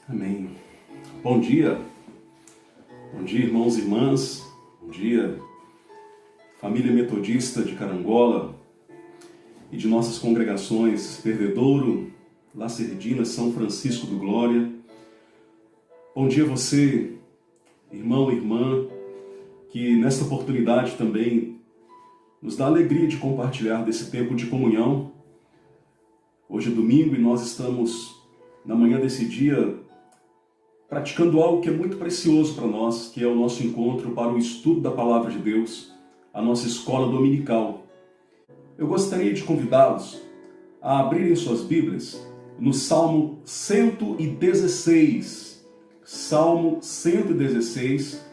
Amém. Bom dia, irmãos e irmãs, bom dia, família metodista de Carangola e de nossas congregações Fervedouro, Lacerdina, São Francisco do Glória. Bom dia a você, irmão e irmã, que nesta oportunidade também nos dá a alegria de compartilhar desse tempo de comunhão. Hoje é domingo e nós estamos, na manhã desse dia, praticando algo que é muito precioso para nós, que é o nosso encontro para o estudo da Palavra de Deus, a nossa escola dominical. Eu gostaria de convidá-los a abrirem suas Bíblias no Salmo 116. Salmo 116,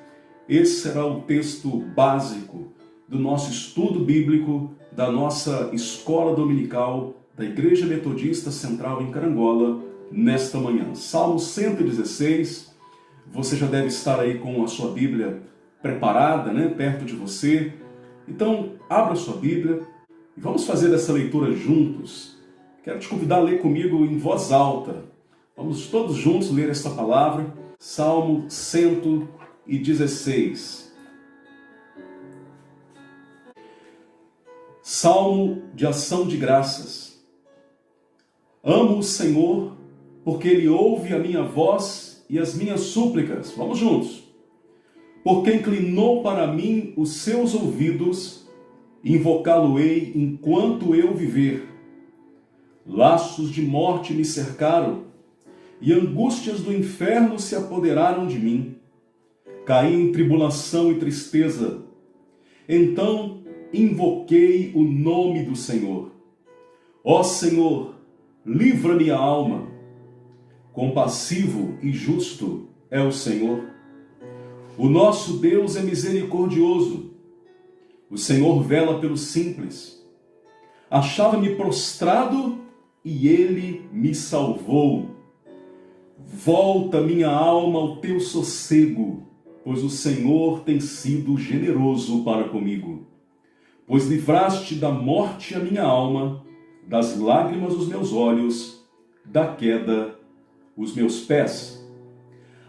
esse será o texto básico do nosso estudo bíblico, da nossa escola dominical da Igreja Metodista Central em Carangola, nesta manhã. Salmo 116, você já deve estar aí com a sua Bíblia preparada, perto de você. Então, abra sua Bíblia e vamos fazer essa leitura juntos. Quero te convidar a ler comigo em voz alta. Vamos todos juntos ler esta palavra. Salmo 116. Salmo de ação de graças. Amo o Senhor, porque Ele ouve a minha voz e as minhas súplicas. Vamos juntos. Porque inclinou para mim os seus ouvidos, invocá-lo-ei enquanto eu viver. Laços de morte me cercaram, e angústias do inferno se apoderaram de mim. Caí em tribulação e tristeza, Então invoquei o nome do Senhor. Ó Senhor, livra minha alma. Compassivo e justo é o Senhor. O nosso Deus é misericordioso. O Senhor vela pelos simples. Achava-me prostrado e ele me salvou. Volta minha alma ao teu sossego, pois o Senhor tem sido generoso para comigo. Pois livraste da morte a minha alma, das lágrimas os meus olhos, da queda os meus pés.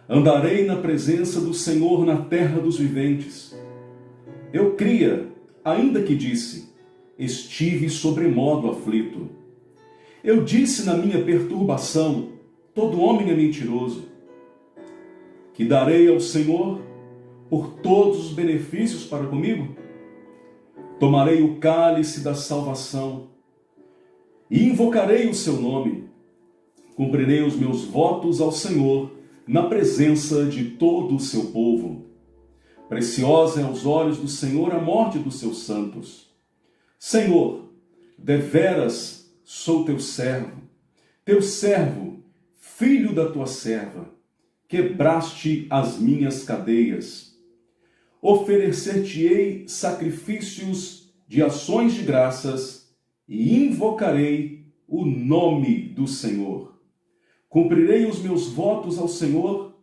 Andarei na presença do Senhor na terra dos viventes. Eu cria, ainda que disse, estive sobremodo aflito. Eu disse na minha perturbação, todo homem é mentiroso. Que darei ao Senhor por todos os benefícios para comigo? Tomarei o cálice da salvação e invocarei o seu nome. Cumprirei os meus votos ao Senhor na presença de todo o seu povo. Preciosa é aos olhos do Senhor a morte dos seus santos. Senhor, deveras sou teu servo, filho da tua serva. Quebraste as minhas cadeias. Oferecer-te-ei sacrifícios de ações de graças e invocarei o nome do Senhor. Cumprirei os meus votos ao Senhor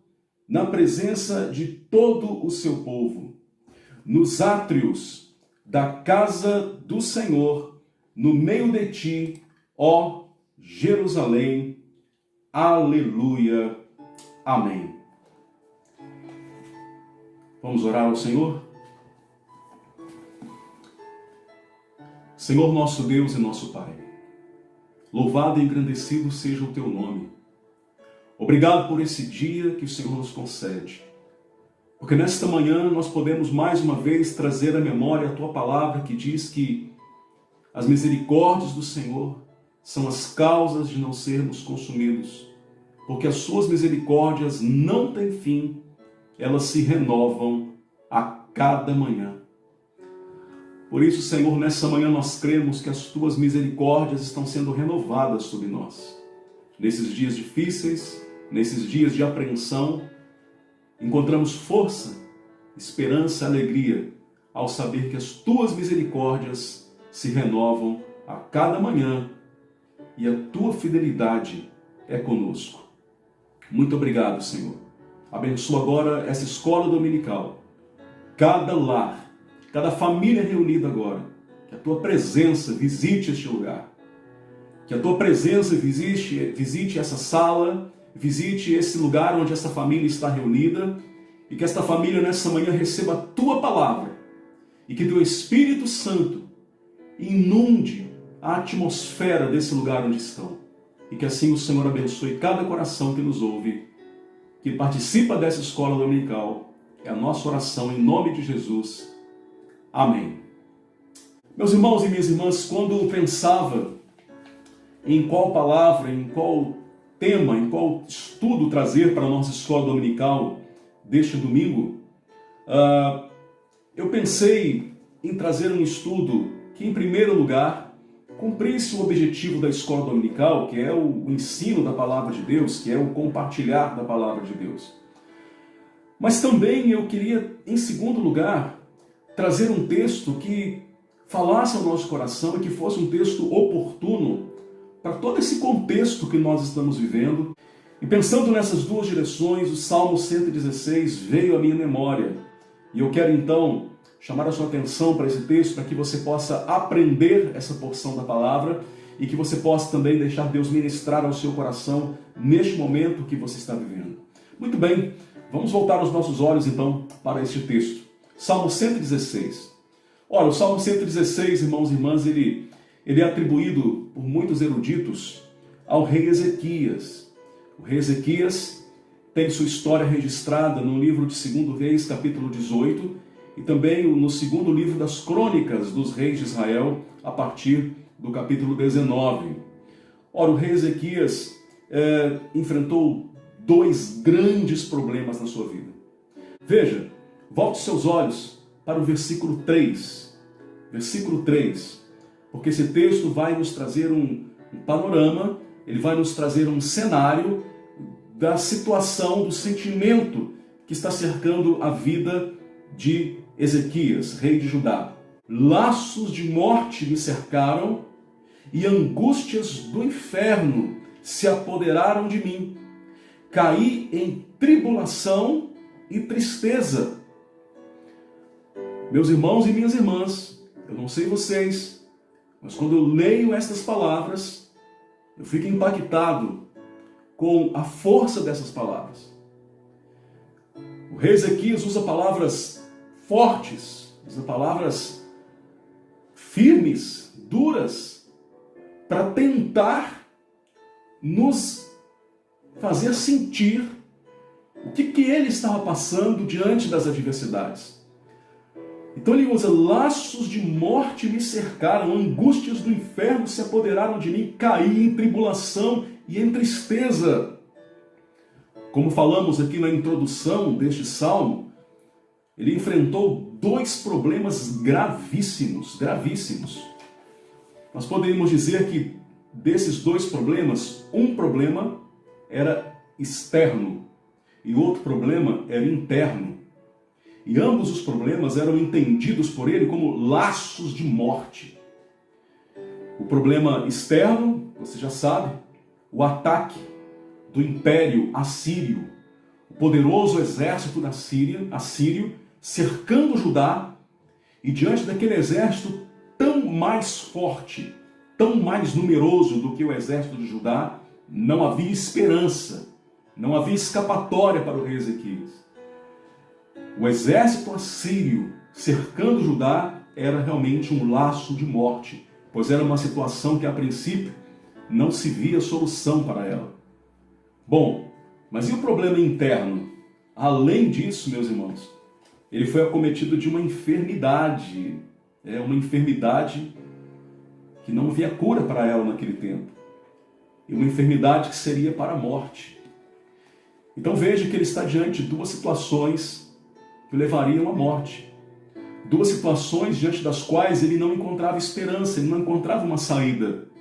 na presença de todo o seu povo, nos átrios da casa do Senhor, no meio de ti, ó Jerusalém. Aleluia. Amém. Vamos orar ao Senhor? Senhor nosso Deus e nosso Pai, louvado e engrandecido seja o teu nome. Obrigado por esse dia que o Senhor nos concede, porque nesta manhã nós podemos mais uma vez trazer à memória a tua palavra que diz que as misericórdias do Senhor são as causas de não sermos consumidos, porque as suas misericórdias não têm fim, elas se renovam a cada manhã. Por isso, Senhor, nessa manhã nós cremos que as tuas misericórdias estão sendo renovadas sobre nós. Nesses dias difíceis, nesses dias de apreensão, encontramos força, esperança e alegria ao saber que as tuas misericórdias se renovam a cada manhã e a tua fidelidade é conosco. Muito obrigado, Senhor. Abençoa agora essa escola dominical, cada lar, cada família reunida agora. Que a tua presença visite este lugar. Que a tua presença visite essa sala, visite esse lugar onde essa família está reunida. E que esta família nessa manhã receba a tua palavra. E que teu Espírito Santo inunde a atmosfera desse lugar onde estão. E que assim o Senhor abençoe cada coração que nos ouve, que participa dessa escola dominical. É a nossa oração em nome de Jesus. Amém. Meus irmãos e minhas irmãs, quando pensava em qual palavra, em qual tema, em qual estudo trazer para a nossa escola dominical deste domingo, eu pensei em trazer um estudo que, em primeiro lugar, cumprisse o objetivo da escola dominical, que é o ensino da palavra de Deus, que é o compartilhar da palavra de Deus. Mas também eu queria, em segundo lugar, trazer um texto que falasse ao nosso coração e que fosse um texto oportuno para todo esse contexto que nós estamos vivendo. E pensando nessas duas direções, o Salmo 116 veio à minha memória. E eu quero então chamar a sua atenção para esse texto, para que você possa aprender essa porção da palavra e que você possa também deixar Deus ministrar ao seu coração neste momento que você está vivendo. Muito bem, vamos voltar os nossos olhos então para este texto. Salmo 116. Ora, o Salmo 116, irmãos e irmãs, ele é atribuído por muitos eruditos ao rei Ezequias. O rei Ezequias tem sua história registrada no livro de 2 Reis, capítulo 18, e também no segundo livro das Crônicas dos Reis de Israel, a partir do capítulo 19. Ora, o rei Ezequias enfrentou dois grandes problemas na sua vida. Veja, volte seus olhos para o versículo 3. Versículo 3. Porque esse texto vai nos trazer um panorama, ele vai nos trazer um cenário da situação, do sentimento que está cercando a vida de Ezequias, rei de Judá. Laços de morte me cercaram e angústias do inferno se apoderaram de mim. Caí em tribulação e tristeza. Meus irmãos e minhas irmãs, eu não sei vocês, mas quando eu leio estas palavras, eu fico impactado com a força dessas palavras. O rei Ezequias usa palavras fortes, usa palavras firmes, duras, para tentar nos fazer sentir o que ele estava passando diante das adversidades. Então ele usa: laços de morte me cercaram, angústias do inferno se apoderaram de mim, caí em tribulação e em tristeza. Como falamos aqui na introdução deste salmo, ele enfrentou dois problemas gravíssimos, gravíssimos. Nós poderíamos dizer que desses dois problemas, um problema era externo e outro problema era interno. E ambos os problemas eram entendidos por ele como laços de morte. O problema externo, você já sabe, o ataque do império assírio, o poderoso exército da Síria, assírio, cercando Judá, e diante daquele exército tão mais forte, tão mais numeroso do que o exército de Judá, não havia esperança, não havia escapatória para o rei Ezequias. O exército assírio cercando Judá era realmente um laço de morte, pois era uma situação que a princípio não se via solução para ela. Bom, mas e o problema interno? Além disso, meus irmãos, ele foi acometido de uma enfermidade, uma enfermidade que não havia cura para ela naquele tempo, e uma enfermidade que seria para a morte. Então veja que ele está diante de duas situações que o levariam à morte. Duas situações diante das quais ele não encontrava esperança, ele não encontrava uma saída.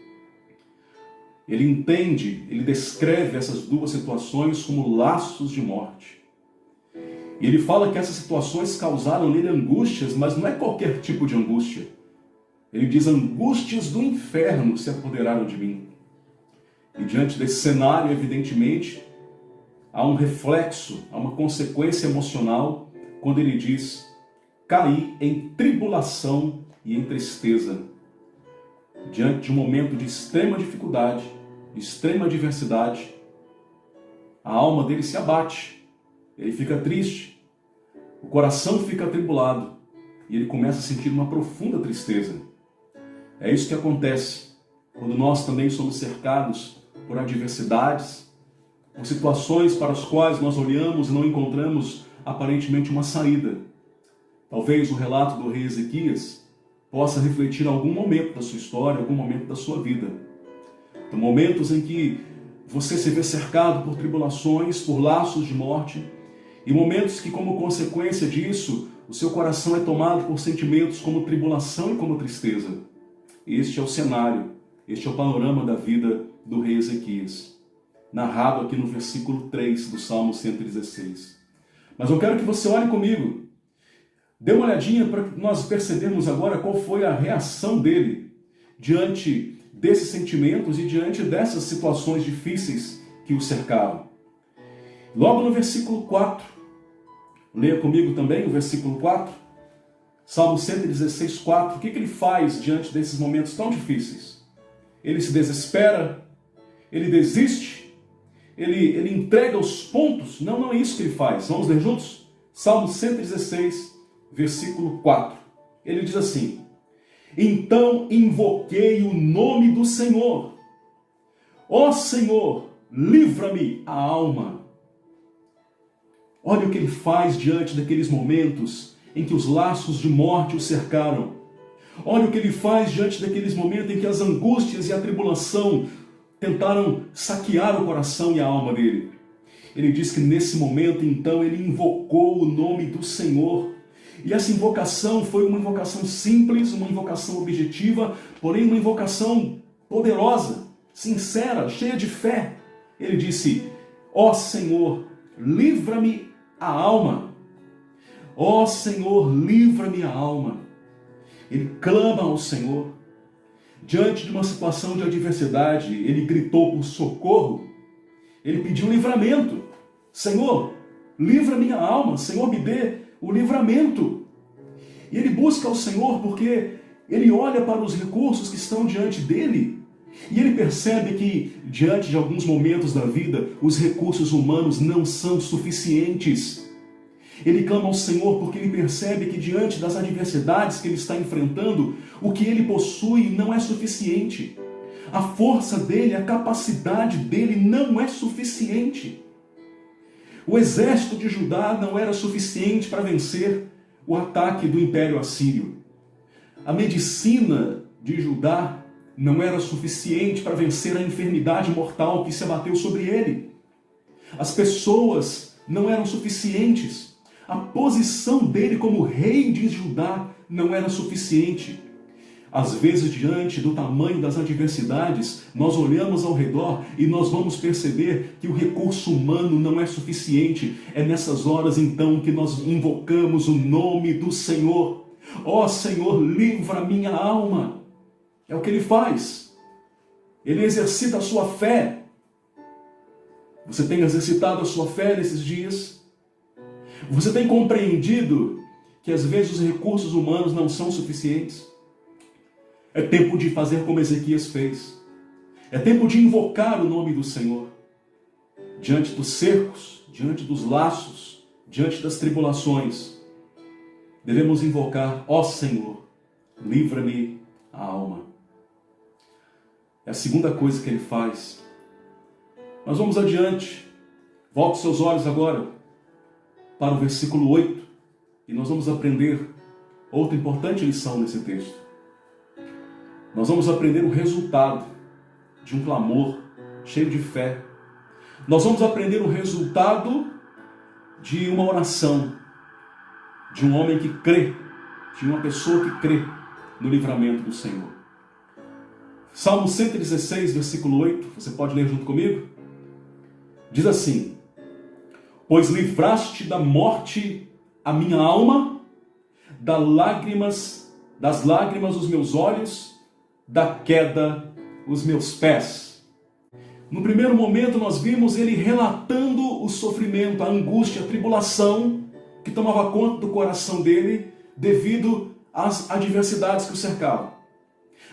Ele entende, ele descreve essas duas situações como laços de morte. E ele fala que essas situações causaram nele angústias, mas não é qualquer tipo de angústia. Ele diz: angústias do inferno se apoderaram de mim. E diante desse cenário, evidentemente, há um reflexo, há uma consequência emocional, quando ele diz: caí em tribulação e em tristeza. Diante de um momento de extrema dificuldade, de extrema adversidade, a alma dele se abate, ele fica triste, o coração fica atribulado e ele começa a sentir uma profunda tristeza. É isso que acontece quando nós também somos cercados por adversidades, por situações para as quais nós olhamos e não encontramos aparentemente uma saída. Talvez o relato do rei Ezequias possa refletir algum momento da sua história, algum momento da sua vida. Então, momentos em que você se vê cercado por tribulações, por laços de morte, e momentos que, como consequência disso, o seu coração é tomado por sentimentos como tribulação e como tristeza. Este é o cenário, este é o panorama da vida do rei Ezequias, narrado aqui no versículo 3 do Salmo 116. Mas eu quero que você olhe comigo, dê uma olhadinha para nós percebermos agora qual foi a reação dele diante desses sentimentos e diante dessas situações difíceis que o cercavam. Logo no versículo 4, leia comigo também o versículo 4, Salmo 116, 4, o que ele faz diante desses momentos tão difíceis? Ele se desespera, ele desiste, ele entrega os pontos? Não é isso que ele faz. Vamos ler juntos? Salmo 116, versículo 4. Ele diz assim: então invoquei o nome do Senhor. Ó Senhor, livra-me a alma. Olha o que ele faz diante daqueles momentos em que os laços de morte o cercaram. Olha o que ele faz diante daqueles momentos em que as angústias e a tribulação tentaram saquear o coração e a alma dele. Ele diz que nesse momento, então, ele invocou o nome do Senhor. E essa invocação foi uma invocação simples, uma invocação objetiva, porém uma invocação poderosa, sincera, cheia de fé. Ele disse: ó Senhor, livra-me a alma. Ó Senhor, livra-me a alma. Ele clama ao Senhor. Diante de uma situação de adversidade, ele gritou por socorro. Ele pediu livramento. Senhor, livra minha alma. Senhor, me dê o livramento. E ele busca ao Senhor porque ele olha para os recursos que estão diante dele e ele percebe que, diante de alguns momentos da vida, os recursos humanos não são suficientes. Ele clama ao Senhor porque ele percebe que, diante das adversidades que ele está enfrentando, o que ele possui não é suficiente. A força dele, a capacidade dele não é suficiente. O exército de Judá não era suficiente para vencer o ataque do Império Assírio. A medicina de Judá não era suficiente para vencer a enfermidade mortal que se abateu sobre ele. As pessoas não eram suficientes. A posição dele como rei de Judá não era suficiente. Às vezes, diante do tamanho das adversidades, nós olhamos ao redor e nós vamos perceber que o recurso humano não é suficiente. É nessas horas, então, que nós invocamos o nome do Senhor. Ó Senhor, livra minha alma. É o que ele faz. Ele exercita a sua fé. Você tem exercitado a sua fé nesses dias? Você tem compreendido que às vezes os recursos humanos não são suficientes? É tempo de fazer como Ezequias fez. É tempo de invocar o nome do Senhor. Diante dos cercos, diante dos laços, diante das tribulações, devemos invocar: ó Senhor, livra-me a alma. É a segunda coisa que ele faz. Nós vamos adiante. Volte seus olhos agora para o versículo 8 e nós vamos aprender outra importante lição nesse texto. Nós vamos aprender o resultado de um clamor cheio de fé. Nós vamos aprender o resultado de uma oração, de um homem que crê, de uma pessoa que crê no livramento do Senhor. Salmo 116, versículo 8, você pode ler junto comigo? Diz assim: pois livraste da morte a minha alma, das lágrimas os meus olhos, da queda os meus pés. No primeiro momento nós vimos ele relatando o sofrimento, a angústia, a tribulação que tomava conta do coração dele devido às adversidades que o cercavam.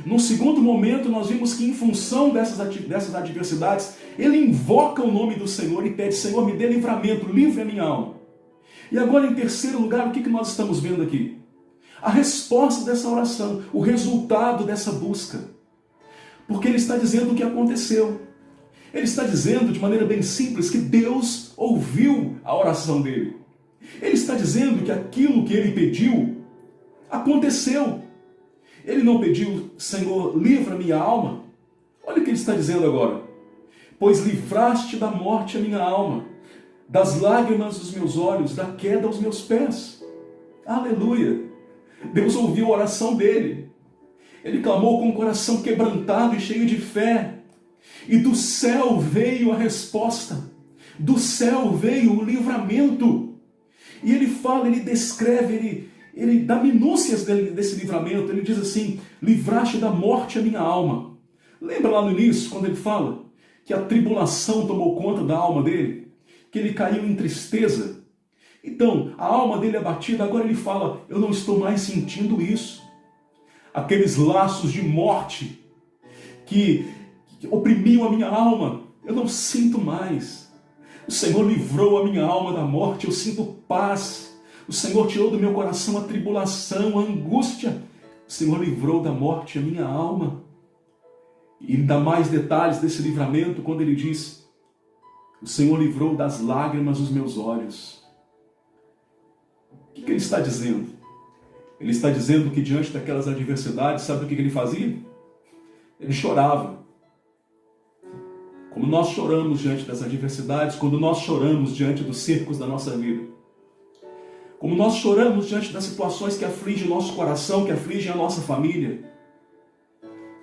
No segundo momento nós vimos que em função dessas adversidades ele invoca o nome do Senhor e pede: Senhor, me dê livramento, livre a minha alma. E agora, em terceiro lugar, o que nós estamos vendo aqui? A resposta dessa oração, o resultado dessa busca. Porque ele está dizendo o que aconteceu. Ele está dizendo de maneira bem simples que Deus ouviu a oração dele. Ele está dizendo que aquilo que ele pediu aconteceu. Ele não pediu: Senhor, livra minha alma. Olha o que ele está dizendo agora. Pois livraste da morte a minha alma, das lágrimas dos meus olhos, da queda aos meus pés. Aleluia! Deus ouviu a oração dele. Ele clamou com o coração quebrantado e cheio de fé. E do céu veio a resposta. Do céu veio o livramento. E ele fala, ele descreve, ele dá minúcias desse livramento. Ele diz assim: livraste da morte a minha alma. Lembra lá no início, quando ele fala que a tribulação tomou conta da alma dele? Que ele caiu em tristeza? Então, a alma dele abatida, agora ele fala: eu não estou mais sentindo isso. Aqueles laços de morte que oprimiam a minha alma, eu não sinto mais. O Senhor livrou a minha alma da morte, eu sinto paz. O Senhor tirou do meu coração a tribulação, a angústia. O Senhor livrou da morte a minha alma. E ele dá mais detalhes desse livramento quando ele diz: o Senhor livrou das lágrimas os meus olhos. O que ele está dizendo? Ele está dizendo que diante daquelas adversidades, sabe o que ele fazia? Ele chorava. Como nós choramos diante das adversidades, quando nós choramos diante dos cercos da nossa vida. como nós choramos diante das situações que afligem o nosso coração, que afligem a nossa família.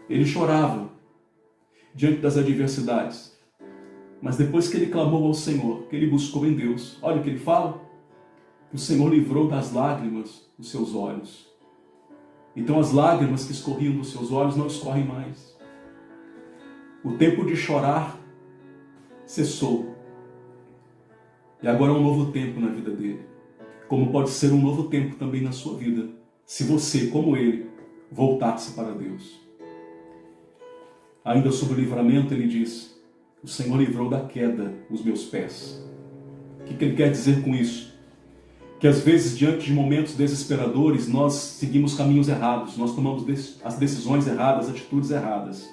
Ele chorava diante das adversidades. Mas depois que ele clamou ao Senhor, que ele buscou em Deus, olha o que ele fala, que o Senhor livrou das lágrimas os seus olhos. Então as lágrimas que escorriam dos seus olhos não escorrem mais. O tempo de chorar cessou. E agora é um novo tempo na vida dele. Como pode ser um novo tempo também na sua vida, se você, como ele, voltar-se para Deus. Ainda sobre o livramento, ele diz, o Senhor livrou da queda os meus pés. O que ele quer dizer com isso? Que às vezes, diante de momentos desesperadores, nós seguimos caminhos errados, nós tomamos as decisões erradas, atitudes erradas.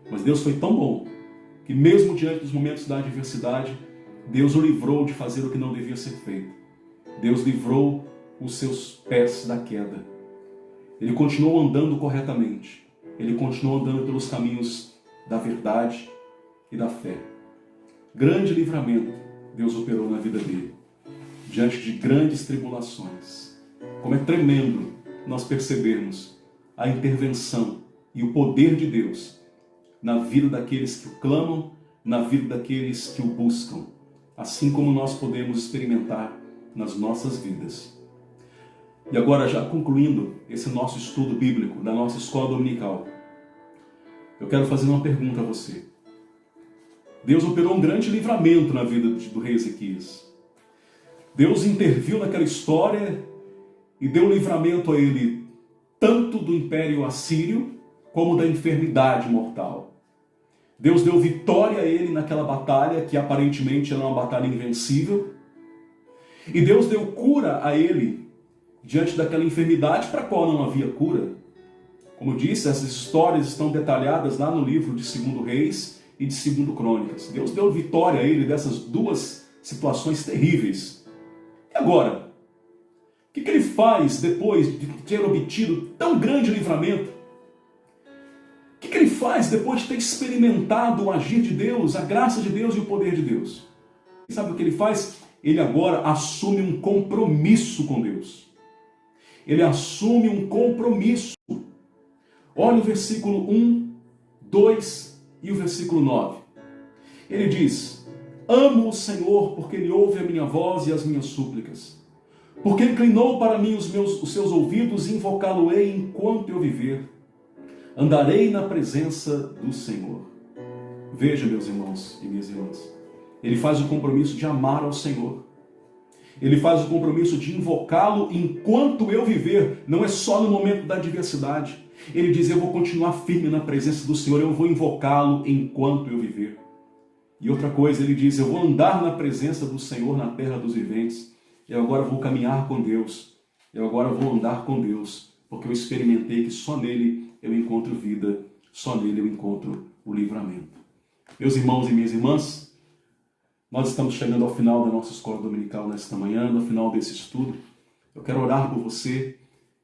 Mas Deus foi tão bom, que mesmo diante dos momentos da adversidade, Deus o livrou de fazer o que não devia ser feito. Deus livrou os seus pés da queda. Ele continuou andando corretamente. Ele continuou andando pelos caminhos da verdade e da fé. Grande livramento Deus operou na vida dele, diante de grandes tribulações. Como é tremendo nós percebermos a intervenção e o poder de Deus na vida daqueles que o clamam, na vida daqueles que o buscam, assim como nós podemos experimentar nas nossas vidas. E agora, já concluindo esse nosso estudo bíblico da nossa escola dominical, eu quero fazer uma pergunta a você. Deus operou um grande livramento na vida do rei Ezequias. Deus interviu naquela história e deu livramento a ele tanto do império assírio como da enfermidade mortal. Deus deu vitória a ele naquela batalha que aparentemente era uma batalha invencível. E Deus deu cura a ele diante daquela enfermidade para a qual não havia cura. Como disse, essas histórias estão detalhadas lá no livro de 2 Reis e de 2 Crônicas. Deus deu vitória a ele dessas duas situações terríveis. E agora? O que ele faz depois de ter obtido tão grande livramento? O que ele faz depois de ter experimentado o agir de Deus, a graça de Deus e o poder de Deus? E sabe o que ele faz? Ele agora assume um compromisso com Deus. Ele assume um compromisso. Olha o versículo 1, 2 e o versículo 9. Ele diz, amo o Senhor porque Ele ouve a minha voz e as minhas súplicas. Porque inclinou para mim os seus ouvidos e invocá-lo-ei enquanto eu viver. Andarei na presença do Senhor. Veja, meus irmãos e minhas irmãs, ele faz o compromisso de amar ao Senhor. Ele faz o compromisso de invocá-lo enquanto eu viver. Não é só no momento da adversidade. Ele diz, eu vou continuar firme na presença do Senhor, eu vou invocá-lo enquanto eu viver. E outra coisa, ele diz, eu vou andar na presença do Senhor na terra dos viventes. Eu agora vou caminhar com Deus. Eu agora vou andar com Deus, porque eu experimentei que só nele eu encontro vida, só nele eu encontro o livramento. Meus irmãos e minhas irmãs, nós estamos chegando ao final da nossa escola dominical nesta manhã, no final desse estudo. Eu quero orar por você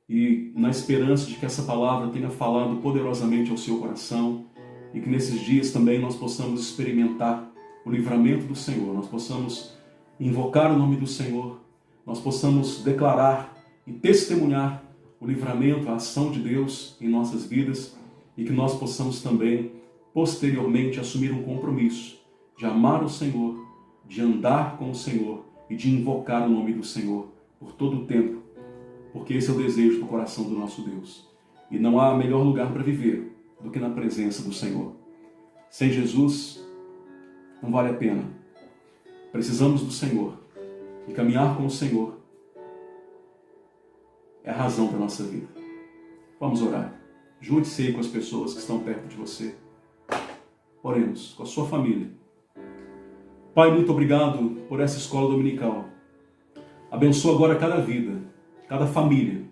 e na esperança de que essa palavra tenha falado poderosamente ao seu coração e que nesses dias também nós possamos experimentar o livramento do Senhor, nós possamos invocar o nome do Senhor, nós possamos declarar e testemunhar o livramento, a ação de Deus em nossas vidas e que nós possamos também, posteriormente, assumir um compromisso de amar o Senhor, de andar com o Senhor e de invocar o nome do Senhor por todo o tempo, porque esse é o desejo do coração do nosso Deus. E não há melhor lugar para viver do que na presença do Senhor. Sem Jesus, não vale a pena. Precisamos do Senhor. E caminhar com o Senhor é a razão da nossa vida. Vamos orar. Junte-se aí com as pessoas que estão perto de você. Oremos com a sua família. Pai, muito obrigado por essa escola dominical. Abençoa agora cada vida, cada família.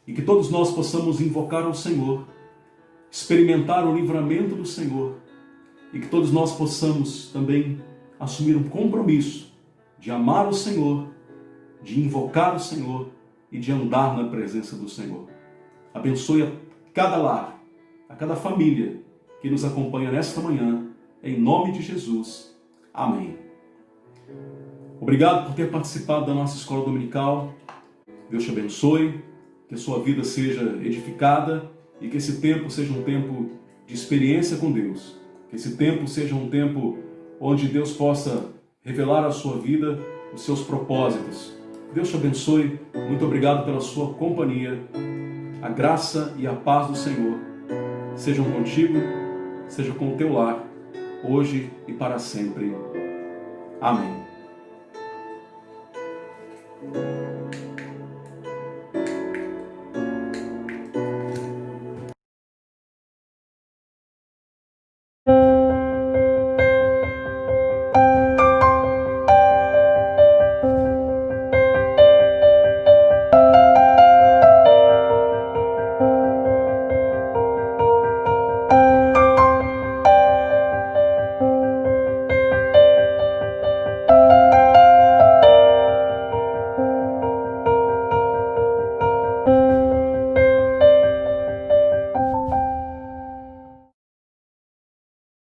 E que todos nós possamos invocar ao Senhor, experimentar o livramento do Senhor. E que todos nós possamos também assumir um compromisso de amar o Senhor, de invocar o Senhor e de andar na presença do Senhor. Abençoe a cada lar, a cada família que nos acompanha nesta manhã, em nome de Jesus. Amém. Obrigado por ter participado da nossa escola dominical. Deus te abençoe, que a sua vida seja edificada e que esse tempo seja um tempo de experiência com Deus. Que esse tempo seja um tempo onde Deus possa revelar à sua vida os seus propósitos. Deus te abençoe. Muito obrigado pela sua companhia. A graça e a paz do Senhor sejam contigo, seja com o teu lar, hoje e para sempre. Amém.